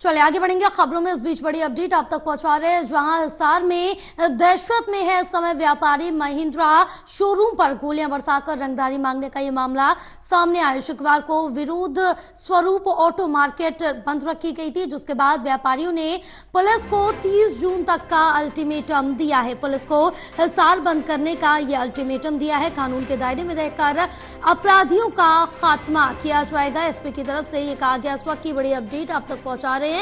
चलिए आगे बढ़ेंगे खबरों में। इस बीच बड़ी अपडेट आप तक पहुंचा रहे हैं, जहां हिसार में दहशत में है इस समय व्यापारी। महिंद्रा शोरूम पर गोलियां बरसाकर रंगदारी मांगने का ये मामला सामने आया। शुक्रवार को विरोध स्वरूप ऑटो मार्केट बंद रखी गई थी, जिसके बाद व्यापारियों ने पुलिस को 30 जून तक का अल्टीमेटम दिया है। पुलिस को हिसार बंद करने का ये अल्टीमेटम दिया है। कानून के दायरे में रहकर अपराधियों का खात्मा किया जाएगा। एसपी की तरफ से ये कहा गया। इस वक्त की बड़ी अपडेट आप तक पहुंचा रहे हैं,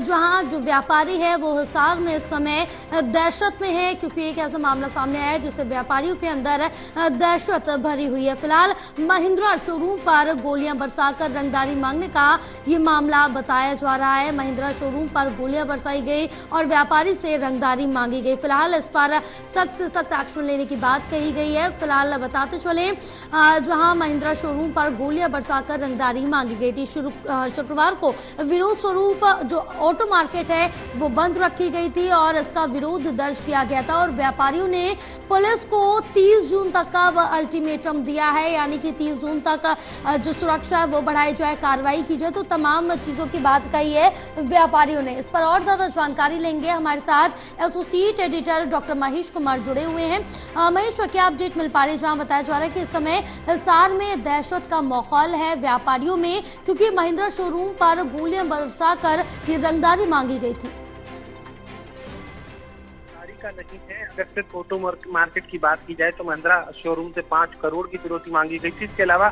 जहां जो व्यापारी है वो हिसार में इस समय दहशत में है, क्योंकि एक ऐसा मामला सामने आया है जिससे व्यापारियों के अंदर दहशत भरी हुई है। फिलहाल महिंद्रा शोरूम पर गोलियां बरसाकर रंगदारी मांगने का ये मामला बताया जा रहा है। महिंद्रा शोरूम पर गोलियां बरसाई गई और व्यापारी से रंगदारी मांगी गई। फिलहाल इस पर सख्त से सख्त एक्शन लेने की बात कही गई है। फिलहाल बताते चले, जहां महिंद्रा शोरूम पर गोलियां बरसाकर रंगदारी मांगी गई थी। शुक्रवार को विरोध स्वरूप जो ऑटो मार्केट है वो बंद रखी गई थी और इसका विरोध दर्ज किया गया था और व्यापारियों ने पुलिस को 30 जून तक का अल्टीमेटम दिया है, यानी कि 30 जून तक जो सुरक्षा है वो बढ़ाई जाए, कार्रवाई की जाए। तो तमाम चीजों की बात कही है व्यापारियों ने। इस पर और ज्यादा जानकारी लेंगे। हमारे साथ associate editor doctor Mahesh Kumar जुड़े हुए हैं। महेश, क्या अपडेट मिल पा रही है, जहां बताया जा रहा है कि इस समय हिसार में दहशत का माहौल है व्यापारियों में, क्योंकि महिंद्रा शोरूम पर गोलियां बरसाकर ये रंगदारी मांगी गई थी। का नहीं है, अगर सिर्फ ऑटो मार्केट की बात की जाए तो महिंद्रा शोरूम से 5 करोड़ की फिरौती मांगी गई थी। इसके अलावा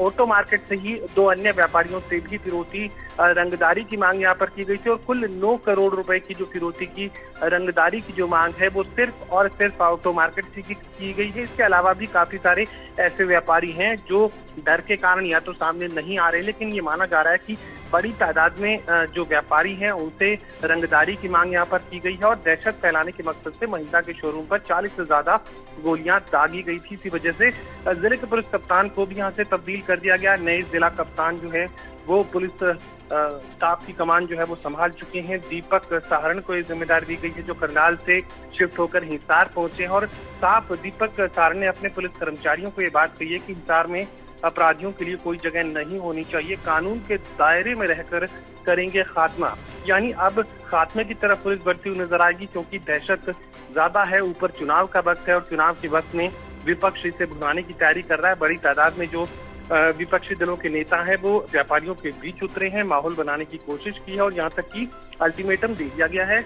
ऑटो मार्केट से ही 2 अन्य व्यापारियों से भी फिरौती रंगदारी की मांग यहाँ पर की गई थी और कुल 9 करोड़ रुपए की जो फिरौती की रंगदारी की जो मांग है वो सिर्फ और सिर्फ ऑटो मार्केट से की गई है। इसके अलावा भी काफी सारे ऐसे व्यापारी हैं जो डर के कारण या तो सामने नहीं आ रहे, लेकिन ये माना जा रहा है कि बड़ी तादाद में जो व्यापारी हैं उनसे रंगदारी की मांग यहाँ पर की गई है और दहशत फैलाने के मकसद से महिंद्रा के शोरूम पर 40 से ज्यादा गोलियां दागी गई थी। इसी वजह से जिले के पुलिस कप्तान को भी यहाँ से तब्दील कर दिया गया। नए जिला कप्तान जो है वो पुलिस स्टाफ की कमान जो है वो संभाल चुके हैं। दीपक सहारण को ये जिम्मेदारी दी गई है, जो करनाल से शिफ्ट होकर हिसार पहुंचे हैं और साफ दीपक सहारण ने अपने पुलिस कर्मचारियों को ये बात कही है कि हिसार में अपराधियों के लिए कोई जगह नहीं होनी चाहिए, कानून के दायरे में रहकर करेंगे खात्मा। यानी अब खात्मे की तरफ पुलिस बढ़ती हुई नजर आएगी, क्योंकि दहशत ज्यादा है। ऊपर चुनाव का वक्त है और चुनाव के वक्त में विपक्ष इसे भुनाने की तैयारी कर रहा है। बड़ी तादाद में जो विपक्षी दलों के नेता हैं वो व्यापारियों के बीच उतरे हैं, माहौल बनाने की कोशिश की है और यहाँ तक कि अल्टीमेटम दे दिया गया है।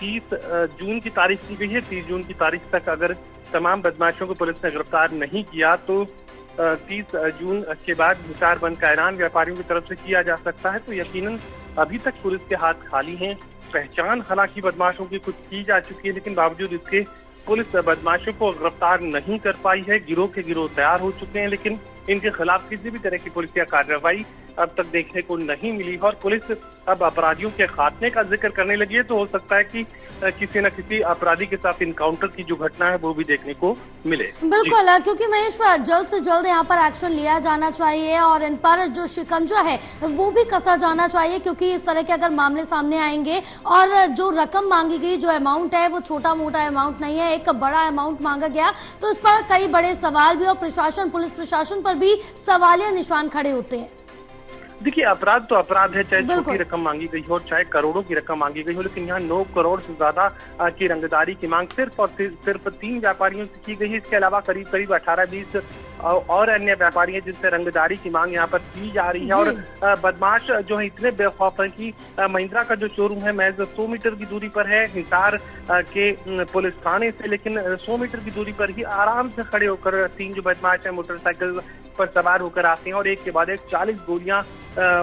30 जून की तारीख दी गई है। 30 जून की तारीख तक अगर तमाम बदमाशों को पुलिस ने गिरफ्तार नहीं किया तो 30 जून के बाद हिसार बंद का ऐलान व्यापारियों की तरफ से किया जा सकता है। तो यकीनन अभी तक पुलिस के हाथ खाली हैं। पहचान हालांकि बदमाशों की कुछ की जा चुकी है, लेकिन बावजूद इसके पुलिस बदमाशों को गिरफ्तार नहीं कर पाई है। गिरोह के गिरोह तैयार हो चुके हैं, लेकिन इनके खिलाफ किसी भी तरह की पुलिस या कार्रवाई अब तक देखने को नहीं मिली और पुलिस अब अपराधियों के खात्मे का जिक्र करने लगी है। तो हो सकता है कि किसी न किसी अपराधी के साथ इनकाउंटर की जो घटना है वो भी देखने को मिले। बिल्कुल, क्योंकि महेश जल्द से जल्द यहाँ पर एक्शन लिया जाना चाहिए और इन पर जो शिकंजा है वो भी कसा जाना चाहिए, क्योंकि इस तरह के अगर मामले सामने आएंगे और जो रकम मांगी गई, जो अमाउंट है वो छोटा मोटा अमाउंट नहीं है, एक बड़ा अमाउंट मांगा गया, तो इस पर कई बड़े सवाल भी और प्रशासन, पुलिस प्रशासन पर भी सवालिया निशान खड़े होते हैं। देखिए, अपराध तो अपराध है, चाहे छोटी रकम मांगी गई हो चाहे करोड़ों की रकम मांगी गई हो, लेकिन यहाँ 9 करोड़ से ज्यादा की रंगदारी की मांग सिर्फ और सिर्फ 3 व्यापारियों से की गई है। इसके अलावा करीब करीब 18-20 और अन्य व्यापारी हैं जिनसे रंगदारी की मांग यहाँ पर की जा रही है। और बदमाश जो है इतने बेखौफ है कि महिंद्रा का जो शोरूम है महज 100 मीटर की दूरी पर है हिसार के पुलिस थाने से, लेकिन 100 मीटर की दूरी पर ही आराम से खड़े होकर 3 जो बदमाश है मोटरसाइकिल पर सवार होकर आते हैं और एक के बाद एक 40 गोलियां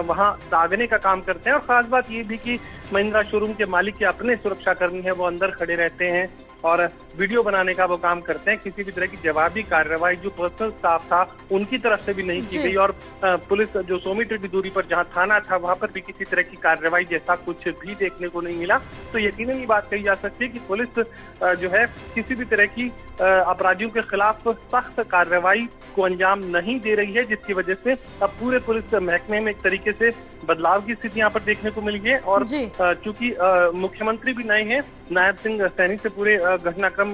वहां दागने का काम करते हैं। और खास बात ये भी कि महिंद्रा शोरूम के मालिक के अपने सुरक्षाकर्मी है, वो अंदर खड़े रहते हैं और वीडियो बनाने का वो काम करते हैं। किसी भी तरह की जवाबी कार्रवाई जो पर्सनल स्टाफ था उनकी तरफ से भी नहीं की गई और पुलिस जो 100 मीटर की दूरी पर जहां थाना था वहां पर भी किसी तरह की कार्रवाई जैसा कुछ भी देखने को नहीं मिला। तो यकीनन ये बात कही जा सकती है कि पुलिस जो है किसी भी तरह की अपराधियों के खिलाफ सख्त कार्रवाई को अंजाम नहीं दे रही है, जिसकी वजह से अब पूरे पुलिस महकमे में एक तरीके से बदलाव की स्थिति यहाँ पर देखने को मिली है। और चूंकि मुख्यमंत्री भी नए हैं, नायब सिंह सैनी से पूरे घटनाक्रम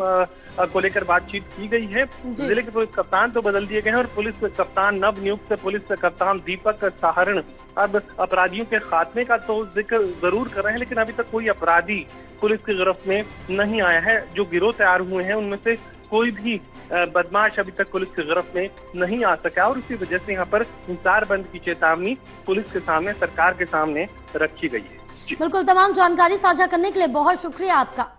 को लेकर बातचीत की गई है। जिले के पुलिस कप्तान तो बदल दिए गए हैं और पुलिस कप्तान नव नियुक्त पुलिस कप्तान दीपक सहारण अब अपराधियों के खात्मे का तो जिक्र जरूर कर रहे हैं, लेकिन अभी तक कोई अपराधी पुलिस की गिरफ्त में नहीं आया है। जो गिरोह तैयार हुए हैं उनमें से कोई भी बदमाश अभी तक पुलिस की गिरफ्त में नहीं आ सका और इसी वजह से यहाँ पर हिंसार बंद की चेतावनी पुलिस के सामने, सरकार के सामने रखी गई है। बिल्कुल, तमाम जानकारी साझा करने के लिए बहुत शुक्रिया आपका।